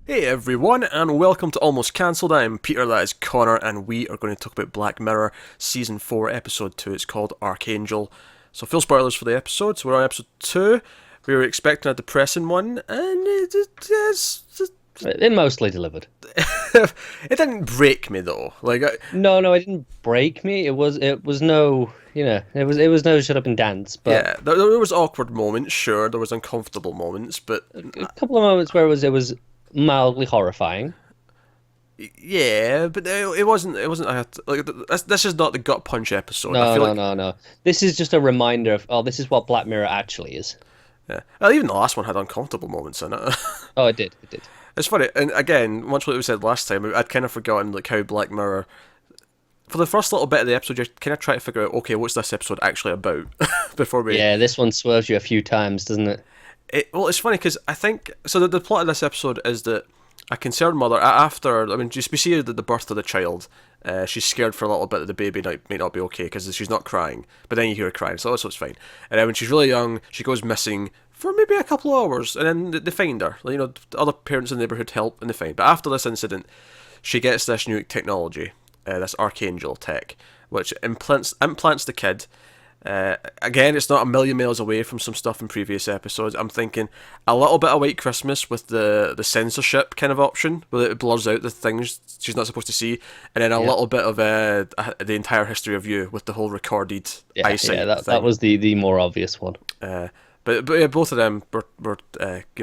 Hey everyone, and welcome to Almost Cancelled. I'm Peter, that is Connor, and we are going to talk about Black Mirror Season 4, Episode 2. It's called Archangel. So, full spoilers for the episode. So, we're on Episode 2. We were expecting a depressing one, and It mostly delivered. it didn't break me though. No, it didn't break me. It was no, it was no shut up and dance. But yeah, there was awkward moments, sure, there was uncomfortable moments, but a couple of moments where it was mildly horrifying. yeah, but it wasn't. This is not the gut punch episode. I No, feel no, like no, no. This is just a reminder of, oh, this is what Black Mirror actually is. yeah. Well, even the last one had uncomfortable moments in it. Oh, it did. It did. It's funny, and again, much like we said last time, I'd kind of forgotten like how Black Mirror, for the first little bit of the episode, you're kind of trying to figure out, okay, what's this episode actually about before we. Yeah, this one swerves you a few times, doesn't it? Well, it's funny because I think so. The plot of this episode is that a concerned mother, after we see the birth of the child, she's scared for a little bit that the baby might not be okay because she's not crying, but then you hear her crying, so it's fine. And then when she's really young, she goes missing for maybe a couple of hours, and then they find her. Other parents in the neighborhood help, and they find. But after this incident, she gets this new technology, this Archangel tech, which implants the kid. Again, it's not a million miles away from some stuff in previous episodes. I'm thinking a little bit of White Christmas with the censorship kind of option, where it blurs out the things she's not supposed to see, and then a little bit of the entire history of you with the whole recorded eyesight. Yeah, that thing. was the more obvious one. But yeah, both of them were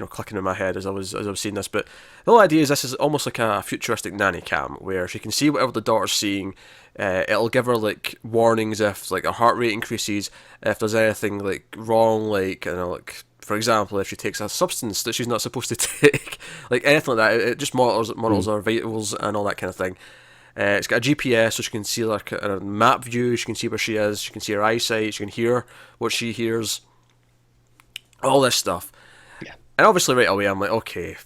clicking in my head as I was seeing this. But the whole idea is this is almost like a futuristic nanny cam where she can see whatever the daughter's seeing. It'll give her like warnings if like her heart rate increases, if there's anything like wrong, like for example, if she takes a substance that she's not supposed to take, like anything like that. It just models her vitals and all that kind of thing. It's got a GPS, so she can see like a map view. She can see where she is. She can see her eyesight. She can hear what she hears. All this stuff. Yeah. And obviously right away I'm like, okay,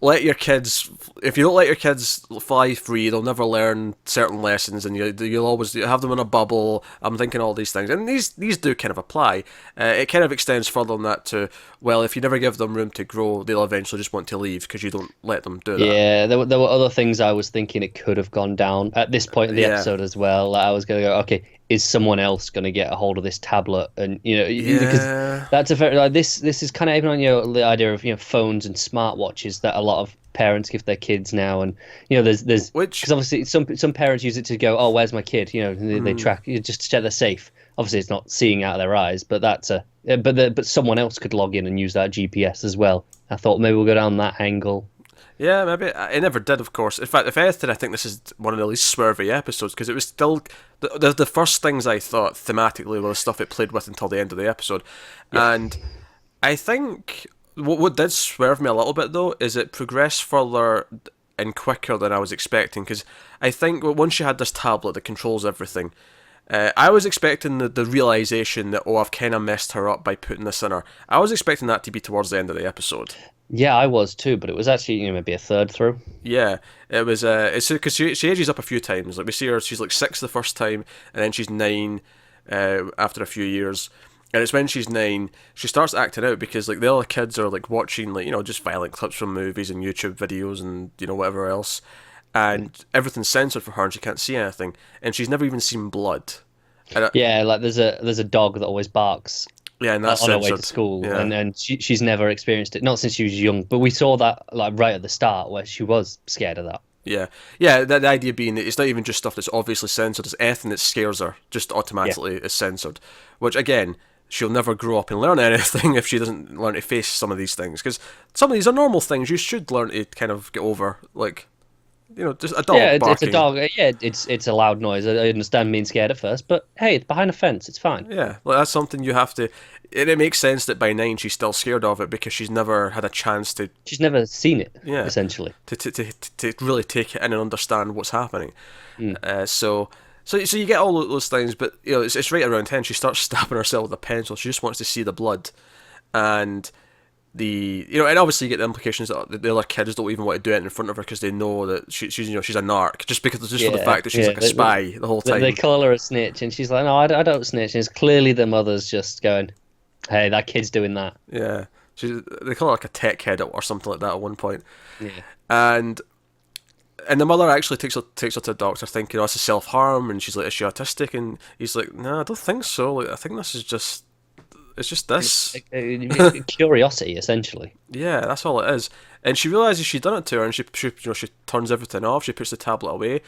let your kids, if you don't let your kids fly free, they'll never learn certain lessons, and you'll always have them in a bubble. I'm thinking all these things, and these do kind of apply. It kind of extends further than that to, well, if you never give them room to grow, they'll eventually just want to leave because you don't let them do that. Yeah, there were other things I was thinking it could have gone down at this point in the episode as well. Like, I was going to go, okay, is someone else going to get a hold of this tablet? And because that's a very this is kind of even on the idea of phones and smartwatches that a lot of parents give their kids now, and there's because obviously some parents use it to go, oh, where's my kid? They track just to check they're safe. Obviously, it's not seeing out of their eyes, but but someone else could log in and use that GPS as well. I thought maybe we'll go down that angle. Yeah, maybe. It never did, of course. In fact, if anything, I think this is one of the least swervy episodes, because it was still the first things I thought thematically were the stuff it played with until the end of the episode. Yeah. And I think what did swerve me a little bit, though, is it progressed further and quicker than I was expecting, because I think once you had this tablet that controls everything, I was expecting the realisation that, oh, I've kind of messed her up by putting this in her. I was expecting that to be towards the end of the episode. Yeah, I was too, but it was actually maybe a third through. Yeah, it was. It's because she ages up a few times. Like we see her, she's like 6 the first time, and then she's 9 after a few years. And it's when she's 9 she starts acting out because like the other kids are like watching like just violent clips from movies and YouTube videos and whatever else, and everything's censored for her and she can't see anything, and she's never even seen blood. Yeah, like there's a dog that always barks. Yeah, and that's on her way censored. To school, yeah. and she's never experienced it, not since she was young. But we saw that like right at the start where she was scared of that. Yeah. The idea being that it's not even just stuff that's obviously censored; it's anything that scares her just automatically is censored. Which again, she'll never grow up and learn anything if she doesn't learn to face some of these things. Because some of these are normal things you should learn to kind of get over, like just a dog barking. It's a dog. Yeah, it's a loud noise. I understand being scared at first, but hey, it's behind a fence. It's fine. Yeah, well, that's something you have to. It makes sense that by 9 she's still scared of it because she's never had a chance to. She's never seen it. Yeah, essentially. To really take it in and understand what's happening. So you get all those things, but it's right around 10. She starts stabbing herself with a pencil. She just wants to see the blood, and. And obviously you get the implications that the other kids don't even want to do it in front of her because they know that she's a narc, just because for the fact that she's like a spy the whole time. They call her a snitch, and she's like, no, I don't snitch. And it's clearly the mother's just going, hey, that kid's doing that. Yeah, They call her like a tech head or something like that at one point. Yeah. And the mother actually takes her to the doctor, thinking, "Oh, it's a self-harm," and she's like, "Is she autistic?" And he's like, "No, I don't think so. Like, I think this is just, it's just this Curiosity, essentially. Yeah, that's all it is." And she realizes she's done it to her, and she turns everything off. She puts the tablet away,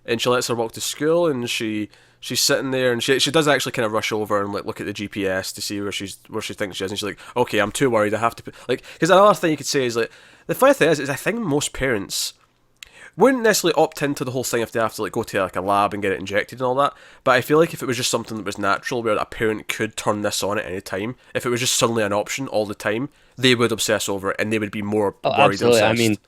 and she lets her walk to school, and she's sitting there, and she does actually kind of rush over and like look at the GPS to see where she thinks she is, and she's like, "Okay, I'm too worried. I have to like," because another thing you could say is like, the funny thing is I think most parents wouldn't necessarily opt into the whole thing if they have to like go to like a lab and get it injected and all that. But I feel like if it was just something that was natural, where a parent could turn this on at any time, if it was just suddenly an option all the time, they would obsess over it and they would be more worried. Absolutely. And I mean,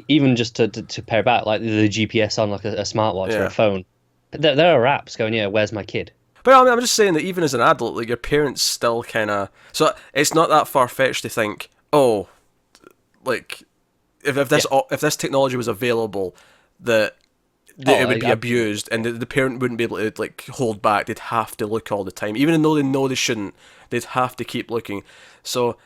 even just to pair back, like the GPS on like a smartwatch or a phone, there are apps going, yeah, where's my kid? But I mean, I'm just saying that even as an adult, like your parents still kind of. So it's not that far fetched to think, oh, like if this technology was available, that it would be abused, and the parent wouldn't be able to like hold back. They'd have to look all the time, even though they know they shouldn't. They'd have to keep looking. So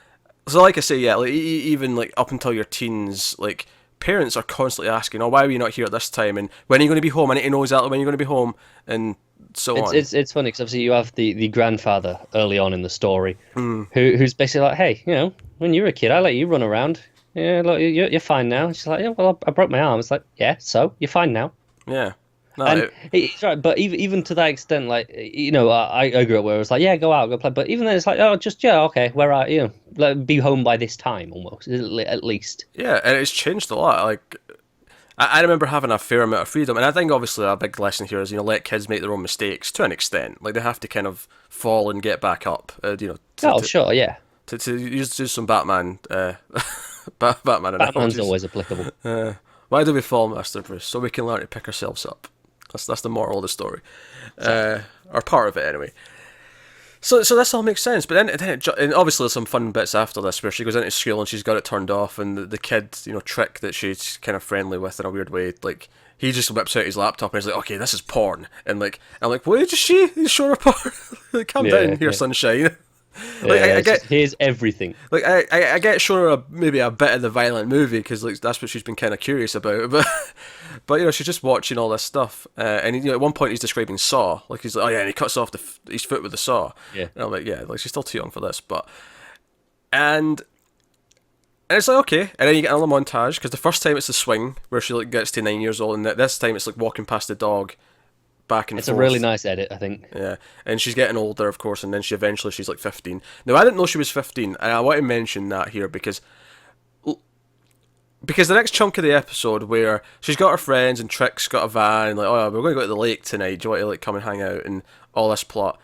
like I say, yeah, like even like up until your teens, like parents are constantly asking, "Oh, why are you not here at this time? And when are you going to be home? I need to know exactly when you're going to be home." And so on. It's funny because obviously you have the grandfather early on in the story, who's basically like, "Hey, you know, when you were a kid, I let you run around. Yeah, look, you're fine now." And she's like, "Yeah, well, I broke my arm." It's like, "Yeah, so you're fine now." Yeah. No, And it's right, but even to that extent, like, you know, I grew up where it was like, yeah, go out, go play. But even then, it's like, oh, just, yeah, okay, where are you? Like, be home by this time, almost, at least. Yeah, and it's changed a lot. Like, I remember having a fair amount of freedom, and I think obviously a big lesson here is, you know, let kids make their own mistakes to an extent. Like, they have to kind of fall and get back up, you know. Sure, yeah. To use some Batman, Batman Batman's analogies. always applicable. Why do we fall, Master Bruce? So we can learn to pick ourselves up. That's the moral of the story, or part of it anyway. So this all makes sense, but then and obviously there's some fun bits after this where she goes into school and she's got it turned off, and the kid, you know, Trick, that she's kind of friendly with in a weird way, like he just whips out his laptop and he's like, "Okay, this is porn," and like I'm like, "What did you see? He's showing her porn? Like, calm down here, sunshine." Like, I get here's everything. Like I get shown her maybe a bit of the violent movie because like that's what she's been kind of curious about, but you know, she's just watching all this stuff, and you know, at one point he's describing Saw, like he's like, "Oh yeah," and he cuts off his foot with the saw. Yeah, and I'm like, yeah, like she's still too young for this, but and it's like, okay, and then you get another montage because the first time it's the swing where she like gets to 9 years old, and this time it's like walking past the dog. Back and it's forth. a really nice edit, I think. Yeah, and she's getting older, of course, and then she's like 15. Now, I didn't know she was 15, and I want to mention that here because the next chunk of the episode where she's got her friends and Trick's got a van, and like, "Oh, we're going to go to the lake tonight. Do you want to like come and hang out?" and all this plot.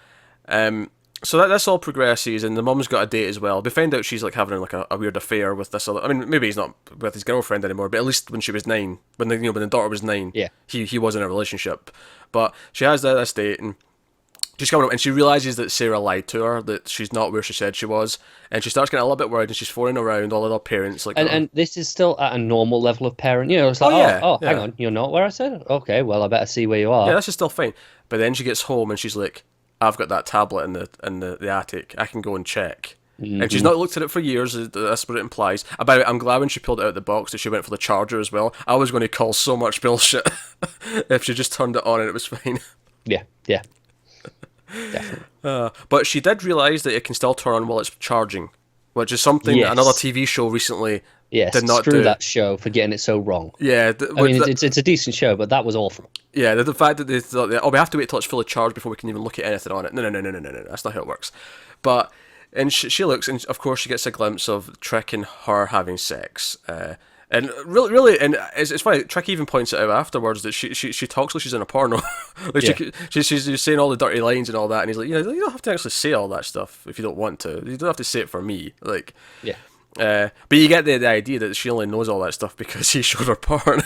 So this all progresses, and the mum's got a date as well. We find out she's like having like a weird affair with this other. I mean, maybe he's not with his girlfriend anymore, but at least when she was 9, when the daughter was 9, yeah, he was in a relationship. But she has this date, and she's coming up, and she realizes that Sarah lied to her, that she's not where she said she was, and she starts getting a little bit worried, and she's phoning around all other parents. Like, and this is still at a normal level of parent. You know, it's like, hang on, you're not where I said. Okay, well, I better see where you are. Yeah, this is still fine. But then she gets home, and she's like, "I've got that tablet in the attic. I can go and check." Mm-hmm. And she's not looked at it for years. That's what it implies. About it, I'm glad when she pulled it out of the box that she went for the charger as well. I was going to call so much bullshit if she just turned it on and it was fine. Yeah, definitely. But she did realise that it can still turn on while it's charging, which is something that another TV show recently did not do. Screw that show for getting it so wrong. Yeah, I mean, it's a decent show, but that was awful. Yeah, the fact that they thought, we have to wait till it's fully charged before we can even look at anything on it. No, that's not how it works. But and she looks, and of course she gets a glimpse of Trick and her having sex. And really, and it's funny. Trick even points it out afterwards that she talks like she's in a porno. Like she's saying all the dirty lines and all that, and he's like, you don't have to actually say all that stuff if you don't want to. You don't have to say it for me. Like, yeah. But you get the idea that she only knows all that stuff because he showed her porn.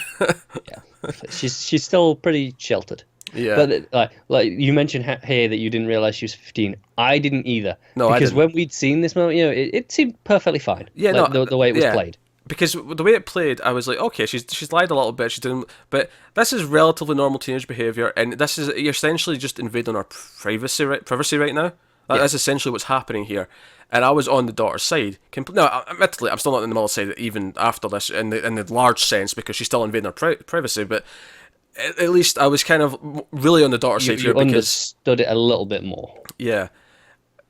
Yeah, she's still pretty sheltered. Yeah, but like you mentioned here that you didn't realize she was 15. I didn't either. No, because I didn't. When we'd seen this moment, you know, it seemed perfectly fine. Yeah, like, the way it was played. Because the way it played, I was like, okay, she's lied a little bit. She didn't, but this is relatively normal teenage behavior, and this is, you're essentially just invading our privacy right now. That's essentially what's happening here. And I was on the daughter's side. Now, admittedly, I'm still not in the mother's side even after this, in the large sense, because she's still invading her privacy. But at least I was kind of really on the daughter's side here You because understood it a little bit more. yeah.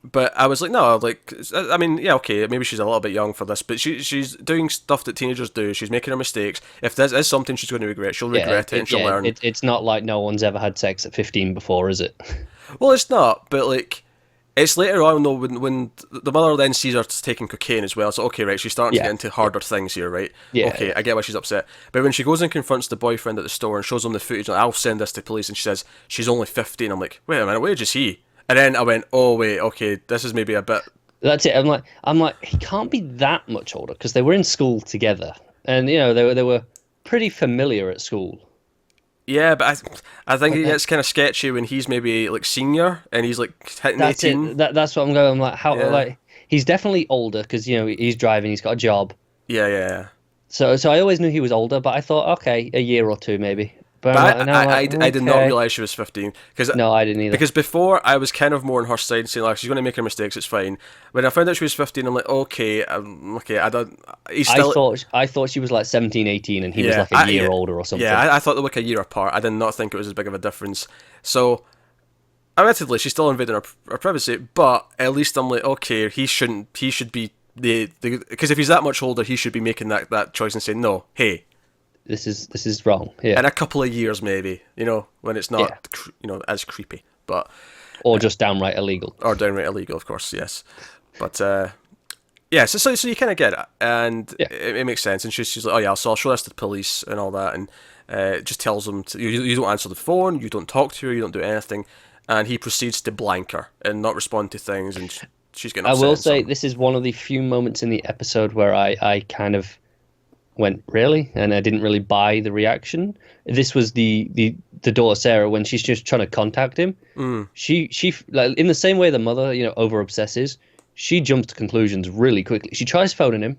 But I was like, no, like, I mean, yeah, okay, maybe she's a little bit young for this, but she's doing stuff that teenagers do. She's making her mistakes. If this is something she's going to regret, she'll regret it and she'll learn. It's not like no one's ever had sex at 15 before, is it? Well, it's not, but like, it's later on though when the mother then sees her taking cocaine as well. So okay, right, she's starting to get into harder things here, right? Yeah. Okay, I get why she's upset. But when she goes and confronts the boyfriend at the store and shows him the footage, like, I'll send this to police, and she says she's only 15. I'm like, wait a minute, what age is he? And then I went, oh wait, okay, this is maybe a bit. That's it. I'm like, he can't be that much older because they were in school together, and they were pretty familiar at school. Yeah, but I think it gets kind of sketchy when he's maybe like senior and he's like hitting 18. That's what I'm going. I'm like, how? Yeah. Like, he's definitely older because he's driving, he's got a job. Yeah. So I always knew he was older, but I thought, okay, a year or two maybe. But I did not realise she was 15. No, I didn't either. Because before, I was kind of more on her side, saying, like, she's going to make her mistakes, it's fine. When I found out she was 15, I'm like, okay, I don't... I thought she was like 17, 18, and he was like a year older or something. Yeah, I thought they were like a year apart. I did not think it was as big of a difference. So, admittedly, she's still invading her privacy, but at least I'm like, okay, he should be because if he's that much older, he should be making that choice and saying, no, hey... This is wrong. Yeah. In a couple of years, maybe, when it's not, as creepy, but or just downright illegal. Or downright illegal, of course, yes. But yeah, so you kind of get it, and it makes sense. And she's like, oh yeah, so I'll show this to the police and all that, and just tells them you don't answer the phone, you don't talk to her, you don't do anything, and he proceeds to blank her and not respond to things, and she's getting upset. I will say this is one of the few moments in the episode where I kind of went, really? And I didn't really buy the reaction. This was the daughter Sarah, when she's just trying to contact him. She like, in the same way the mother over obsesses, she jumps to conclusions really quickly. She tries phoning him,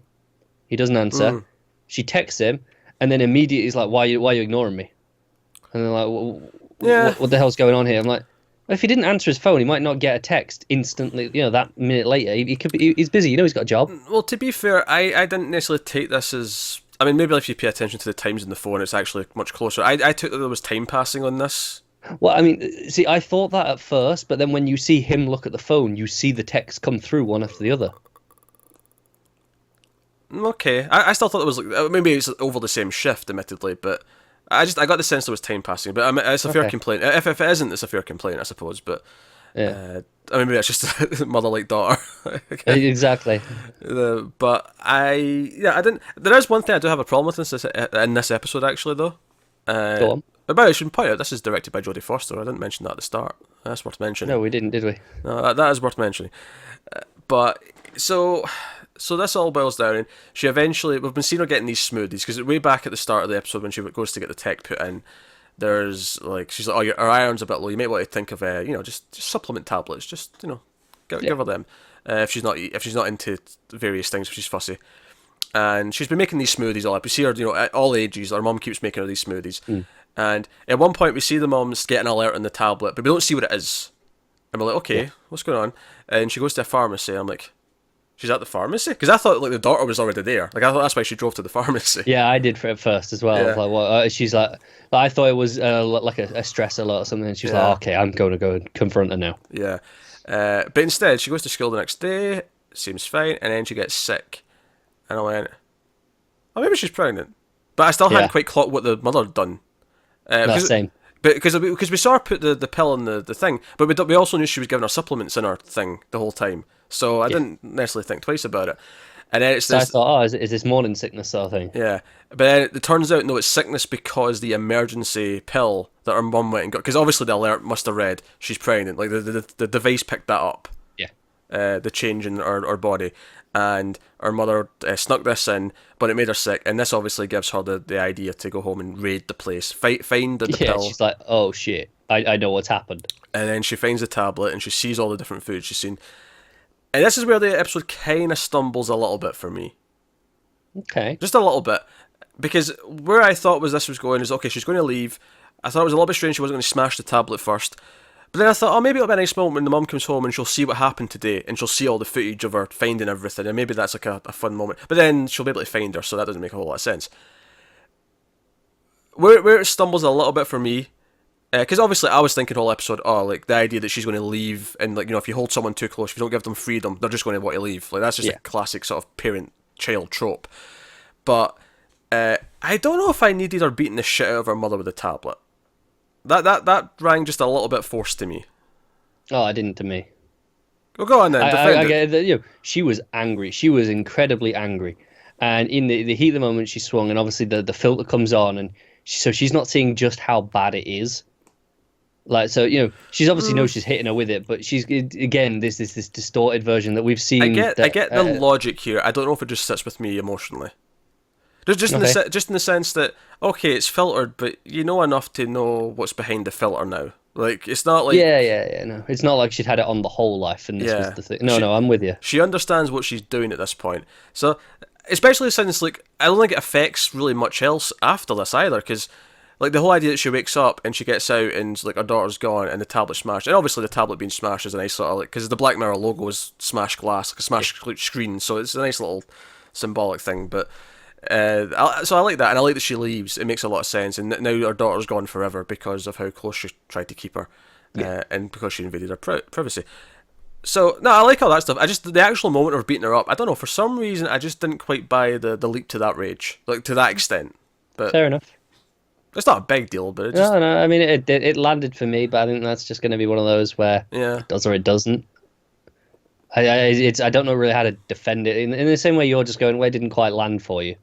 he doesn't answer. She texts him, and then immediately he's like, why are you ignoring me? And they're like, what the hell's going on here? I'm like, well, if he didn't answer his phone, he might not get a text instantly. That minute later, he's busy. He's got a job. Well, to be fair, I didn't necessarily take this as. I mean, maybe if you pay attention to the times in the phone, it's actually much closer. I took that there was time passing on this. Well, I mean, see, I thought that at first, but then when you see him look at the phone, you see the text come through one after the other. Okay, I still thought it was like, maybe it's over the same shift, admittedly, but I got the sense there was time passing. But I mean, it's a fair complaint. If it isn't, it's a fair complaint, I suppose. But yeah. I mean, maybe it's just mother like daughter. Exactly. But I didn't. There is one thing I do have a problem with in this episode, actually, though. Go on. But I should point out, this is directed by Jodie Foster. I didn't mention that at the start. That's worth mentioning. No, we didn't, did we? No, that is worth mentioning. But so this all boils down, and she eventually, we've been seeing her getting these smoothies, because way back at the start of the episode when she goes to get the tech put in, there's like, she's like, oh, your iron's a bit low, you might want to think of just supplement tablets, just give her them if she's not into various things, if she's fussy. And she's been making these smoothies all up. We see her, at all ages. Her mum keeps making her these smoothies. And at one point, we see the mum's getting an alert on the tablet, but we don't see what it is. And we're like, okay, what's going on? And she goes to a pharmacy. And I'm like, she's at the pharmacy? Because I thought like the daughter was already there. Like I thought that's why she drove to the pharmacy. Yeah, I did at first as well. Yeah. Like, well, she's like, I thought it was like a stress alert or something. And she's like, okay, I'm going to go and confront her now. Yeah. But instead, she goes to school the next day. Seems fine. And then she gets sick. And I went, oh, maybe she's pregnant. But I still hadn't quite clocked what the mother had done. Same. Because we saw her put the pill in the thing, but we also knew she was giving her supplements in her thing the whole time. So I didn't necessarily think twice about it. And then it's this, I thought, is this morning sickness sort of thing? Yeah. But then it turns out, no, it's sickness because the emergency pill that her mum went and got, because obviously the alert must have read she's pregnant. Like the device picked that up. Yeah. The change in her body. And her mother snuck this in, but it made her sick, and this obviously gives her the idea to go home and raid the place, find the pill. She's like, oh shit, I know what's happened. And then she finds the tablet, and she sees all the different foods she's seen. And this is where the episode kind of stumbles a little bit for me. Okay. Just a little bit. Because where I thought this was going is, okay, she's going to leave. I thought it was a little bit strange she wasn't going to smash the tablet first. But then I thought, oh, maybe it'll be a nice moment when the mum comes home and she'll see what happened today, and she'll see all the footage of her finding everything, and maybe that's like a fun moment. But then she'll be able to find her, so that doesn't make a whole lot of sense. Where it stumbles a little bit for me, because obviously I was thinking whole episode, oh, like the idea that she's going to leave, and like, you know, if you hold someone too close, if you don't give them freedom, they're just going to want to leave. Like that's just a classic sort of parent-child trope. But I don't know if I needed her beating the shit out of her mother with a tablet. That rang just a little bit forced to me. Oh, it didn't to me. Well, go on then. I get that, you know, she was angry. She was incredibly angry. And in the heat of the moment, she swung, and obviously the filter comes on, and so she's not seeing just how bad it is. Like, so, you know, she's obviously knows she's hitting her with it, but she's, again, this distorted version that we've seen. I get the logic here. I don't know if it just sits with me emotionally. Just in the sense that, okay, it's filtered, but you know enough to know what's behind the filter now. Like, it's not like... no. It's not like she'd had it on the whole life, and this was the thing. No, I'm with you. She understands what she's doing at this point. So, especially since, like, I don't think it affects really much else after this either, because... Like, the whole idea that she wakes up and she gets out and, like, her daughter's gone and the tablet's smashed. And obviously the tablet being smashed is a nice sort of, like... Because the Black Mirror logo is smashed glass, like a smashed screen. So it's a nice little symbolic thing. But... so I like that. And I like that she leaves. It makes a lot of sense. And now her daughter's gone forever because of how close she tried to keep her. And because she invaded her privacy. So, no, I like all that stuff. I just... The actual moment of beating her up, I don't know. For some reason, I just didn't quite buy the leap to that rage. Like, to that extent. But fair enough. It's not a big deal, but it just... No, I mean, it landed for me, but I think that's just going to be one of those where it does or it doesn't. I don't know really how to defend it. In the same way you're just going, well, it didn't quite land for you.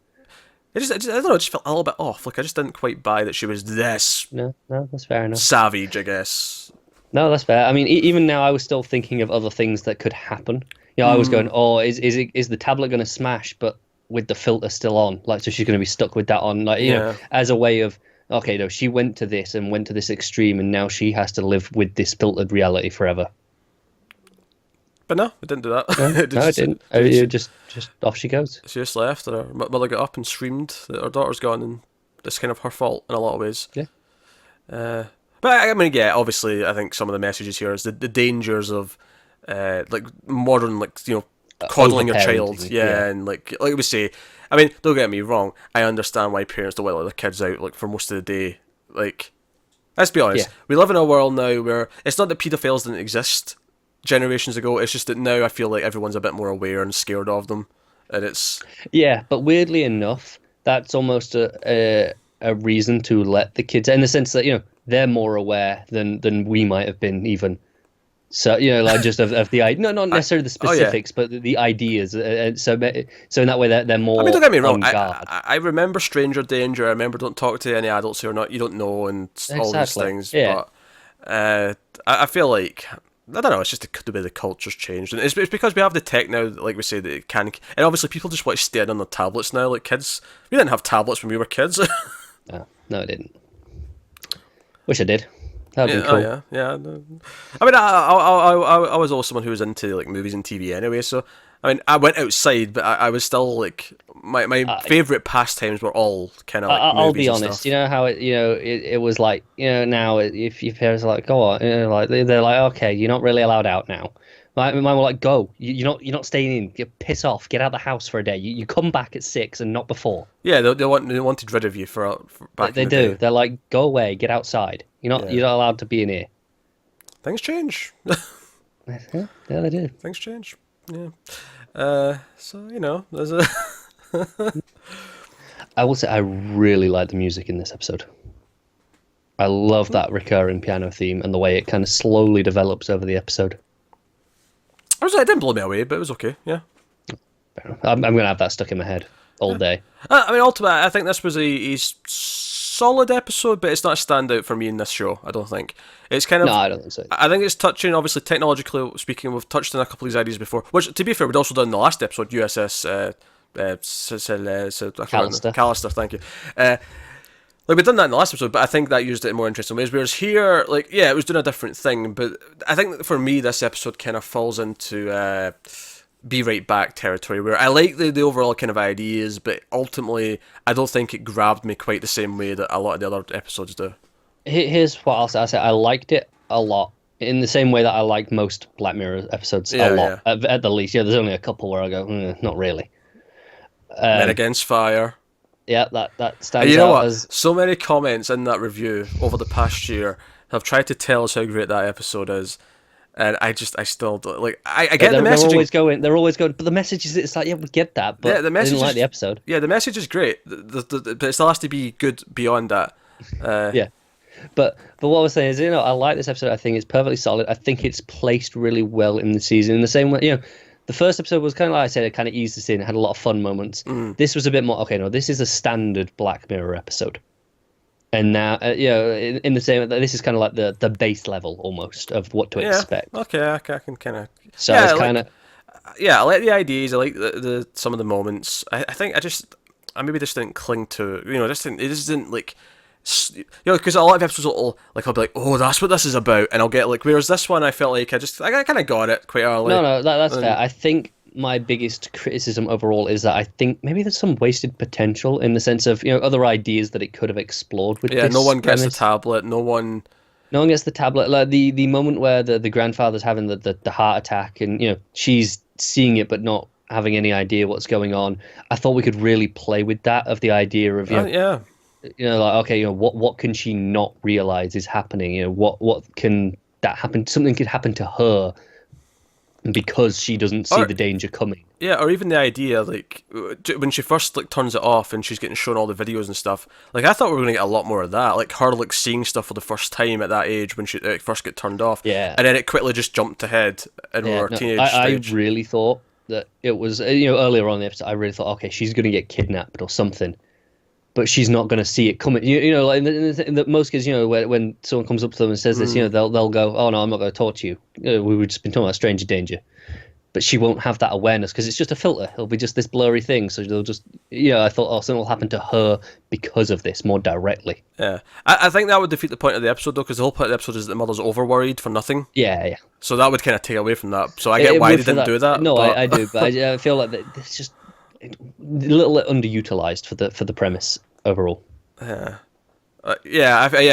I don't know, it just felt a little bit off. Like, I just didn't quite buy that she was this... No, that's fair enough. Savage, I guess. No, that's fair. I mean, even now I was still thinking of other things that could happen. You know, I was going, oh, is the tablet going to smash, but with the filter still on? Like, so she's going to be stuck with that on, like, you know, as a way of... Okay, no, she went to this extreme, and now she has to live with this filtered reality forever. But no, it didn't do that. It didn't. Just off she goes. She just left, and her mother got up and screamed that her daughter's gone, and it's kind of her fault in a lot of ways. Yeah. But I mean, yeah, obviously, I think some of the messages here is the dangers of, like, modern, like, you know, coddling your child, and like we say, I mean, don't get me wrong, I understand why parents don't want to let their kids out, like, for most of the day. Like, let's be honest, we live in a world now where it's not that paedophiles didn't exist generations ago, it's just that now I feel like everyone's a bit more aware and scared of them, and it's... Yeah, but weirdly enough, that's almost a reason to let the kids, in the sense that, you know, they're more aware than we might have been even. So, you know, like, just of the not necessarily the specifics, but the ideas. So in that way, they're more. I mean, don't get me wrong. I remember stranger danger. I remember don't talk to any adults who are not you don't know, and all these things. Yeah. But I feel like, I don't know. It's just the way the culture's changed, and it's because we have the tech now. Like we say, that it can, and obviously people just want to stay on their tablets now. Like, kids, we didn't have tablets when we were kids. No, I didn't. Wish I did. That'd be cool. Yeah. I mean, I was also someone who was into, like, movies and TV anyway, so I mean, I went outside, but I was still, like, my favourite pastimes were all kind of, like, I'll be honest, stuff. You know how it was like, you know, now if your parents are like, go on, you know, like, they're like, okay, you're not really allowed out now. Mine were like, go, you're not staying in, you piss off, get out of the house for a day, you come back at 6 and not before. Yeah, they wanted rid of you for back they in the do. day. They're like, go away, get outside. You're not allowed to be in here. Things change. Yeah, they do. Things change. Yeah. So, you know, there's a... I will say I really like the music in this episode. I love that recurring piano theme and the way it kind of slowly develops over the episode. It didn't blow me away, but it was okay, yeah. I'm going to have that stuck in my head all day. I mean, ultimately, I think this was a solid episode, but it's not a standout for me in this show, I don't think. It's kind of... No, I don't think so. I think it's touching, obviously, technologically speaking, we've touched on a couple of these ideas before, which, to be fair, we'd also done in the last episode, USS... Callister, thank you. Like, we've done that in the last episode, but I think that used it in more interesting ways. Whereas here, like, yeah, it was doing a different thing, but I think for me, this episode kind of falls into Be Right Back territory, where I like the overall kind of ideas, but ultimately, I don't think it grabbed me quite the same way that a lot of the other episodes do. Here's what I'll say. I liked it a lot in the same way that I like most Black Mirror episodes a lot, at the least. Yeah, there's only a couple where I go, not really. Men Against Fire. Yeah, that stands and you know out what? as... So many comments in that review over the past year have tried to tell us how great that episode is. And I still don't, like, I get the messaging. They're always going, but the message is, it's like, yeah, we get that, but the message I didn't like the episode. Yeah, the message is great, but it still has to be good beyond that. Yeah. But what I was saying is, I like this episode. I think it's perfectly solid. I think it's placed really well in the season. In the same way, the first episode was kind of like I said, it kind of eased us in. It had a lot of fun moments. This was a bit more, okay, no, this is a standard Black Mirror episode. And now, in the same, this is kind of like the base level almost of what to expect. Okay, I can kind of. So it's kind of. Yeah, I like the ideas. I like the some of the moments. I think I maybe just didn't cling to it just didn't like. Because a lot of episodes I'll be like, oh, that's what this is about, and I'll get like, whereas this one I felt like I kind of got it quite early. No, that's fair. I think my biggest criticism overall is that I think maybe there's some wasted potential in the sense of other ideas that it could have explored with. Yeah, no one gets the tablet. No one gets the tablet. Like the moment where the grandfather's having the heart attack, and she's seeing it but not having any idea what's going on. I thought we could really play with that, of the idea of like, okay, what can she not realize is happening? What can that happen? Something could happen to her because she doesn't see the danger coming. Yeah, or even the idea, like, when she first turns it off and she's getting shown all the videos and stuff, like, I thought we were going to get a lot more of that, like her seeing stuff for the first time at that age when she first got turned off. Yeah. And then it quickly just jumped ahead in her teenage stage. I really thought that it was, earlier on in the episode, I really thought, okay, she's going to get kidnapped or something. But she's not going to see it coming. Like in the most cases, when someone comes up to them and says this, they'll go, "Oh no, I'm not going to talk to you. We've just been talking about stranger danger." But she won't have that awareness because it's just a filter. It'll be just this blurry thing. So they'll just, I thought, oh, something will happen to her because of this more directly. Yeah, I think that would defeat the point of the episode though, because the whole point of the episode is that the mother's over worried for nothing. Yeah. So that would kind of take away from that. So I get why they didn't do that. No, I do, but I feel like it's just a little underutilized for the premise overall. Yeah. I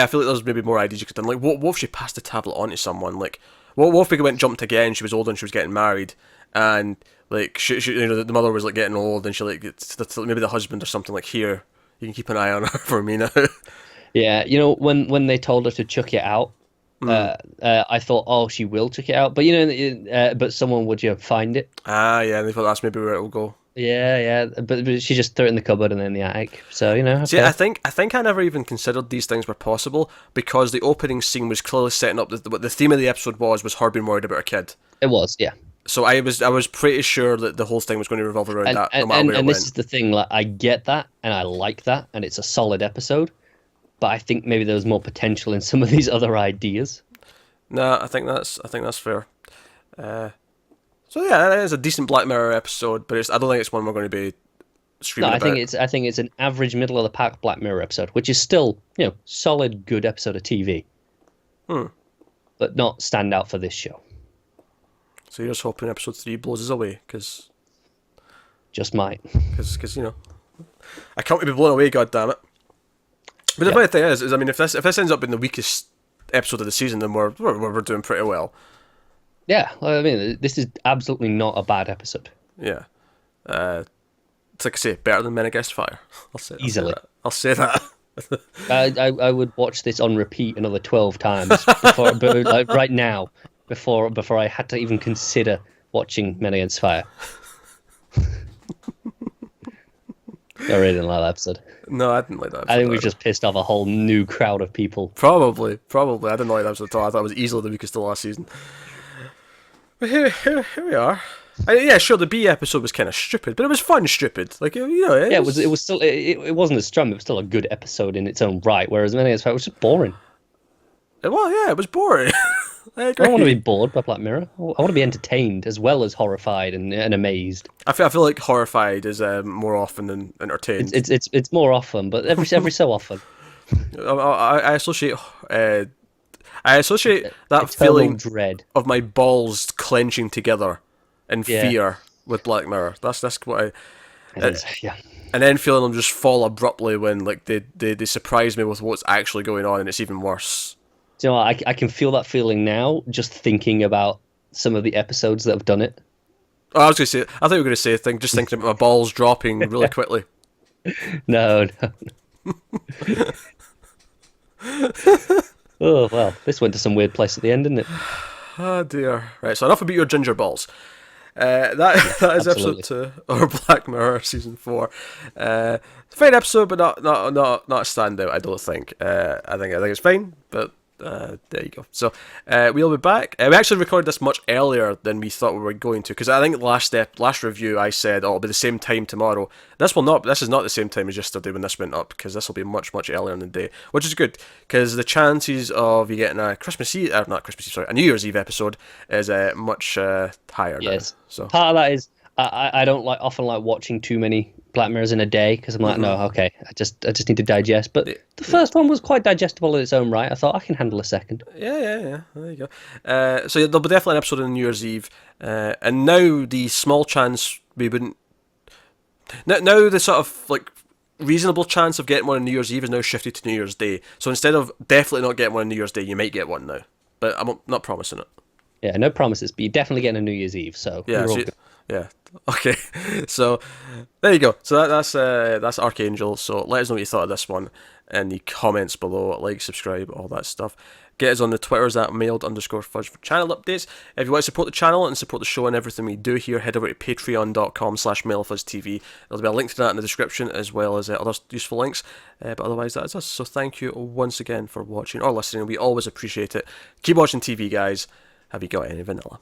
feel like there's maybe more ideas you could have done. Like, what if she passed the tablet on to someone? Like, what if we jumped again? She was old and she was getting married, and like she the mother was like getting old, and she maybe the husband or something like, here, you can keep an eye on her for me now. Yeah, when they told her to chuck it out, I thought, oh, she will chuck it out, but but someone would find it. Yeah, and they thought that's maybe where it will go. Yeah, but she just threw it in the cupboard and then the attic. So okay. See, I think I never even considered these things were possible because the opening scene was clearly setting up what the theme of the episode was her being worried about her kid. It was, yeah. So I was pretty sure that the whole thing was going to revolve around that, no matter where it went. And this is the thing, like, I get that and I like that, and it's a solid episode, but I think maybe there was more potential in some of these other ideas. No, I think that's fair. So yeah, it is a decent Black Mirror episode, but I don't think it's one we're going to be screaming about. I think it's an average middle of the pack Black Mirror episode, which is still solid, good episode of TV. But not stand out for this show. So you're just hoping episode 3 blows us away, because just might. Because I can't be blown away, goddammit. But the funny thing is I mean, if this ends up being the weakest episode of the season, then we're doing pretty well. Yeah, I mean, this is absolutely not a bad episode. Yeah. It's like I say, better than Men Against Fire. Easily. I'll say that. I would watch this on repeat another 12 times right now before I had to even consider watching Men Against Fire. I really didn't like that episode. No, I didn't like that episode. I think we just pissed off a whole new crowd of people. Probably. I didn't like that episode at all. I thought it was easily the weakest of last season. But here we are. Yeah, sure, the B episode was kind of stupid, but it was fun stupid. Like, it was still. It wasn't as strong. It was still a good episode in its own right. Whereas Men Against Fire was just boring. It was boring. I don't want to be bored by Black Mirror. I want to be entertained as well as horrified and amazed. I feel like horrified is more often than entertained. It's more often, but every so often. I associate that feeling dread of my balls clenching together in fear with Black Mirror. That's what I. And then feeling them just fall abruptly when like they surprise me with what's actually going on, and it's even worse. Do you know what? I can feel that feeling now just thinking about some of the episodes that have done it. Oh, I was going to say, I thought you were going to say, just thinking about my balls dropping really quickly. No, no. Oh, well, this went to some weird place at the end, didn't it? Oh dear. Right, so enough about your ginger balls. That is Absolutely. episode 2 or Black Mirror season 4. Fine episode, but not a standout. I don't think. I think it's fine, but there you go. So we'll be back. We actually recorded this much earlier than we thought we were going to, because I think last review I said, oh, it'll be the same time tomorrow. This will not. This is not the same time as yesterday when this went up, because this will be much earlier in the day, which is good, because the chances of you getting a Christmas Eve, not Christmas Eve, sorry, a New Year's Eve episode is much higher now. Yes. So Part of that is I don't often like watching too many Black Mirrors in a day because I'm like, no, okay, I just need to digest. But the first one was quite digestible in its own right. I thought I can handle a second. yeah. There you go. So there'll be definitely an episode on New Year's Eve, and now the small chance we wouldn't. Now the sort of like reasonable chance of getting one on New Year's Eve is now shifted to New Year's Day. So instead of definitely not getting one on New Year's Day, you might get one now, but I'm not promising it. Yeah, no promises, but you're definitely getting a New Year's Eve, so Yeah, you're all so, good. yeah. Okay, so there you go. So that's Archangel. So let us know what you thought of this one in the comments below. Like, subscribe, all that stuff. Get us on the Twitters at mailed_fudge for channel updates. If you want to support the channel and support the show and everything we do here, head over to patreon.com/mailfuzztv. There'll be a link to that in the description, as well as other useful links. But otherwise, that is us. So thank you once again for watching or listening. We always appreciate it. Keep watching TV, guys. Have you got any vanilla?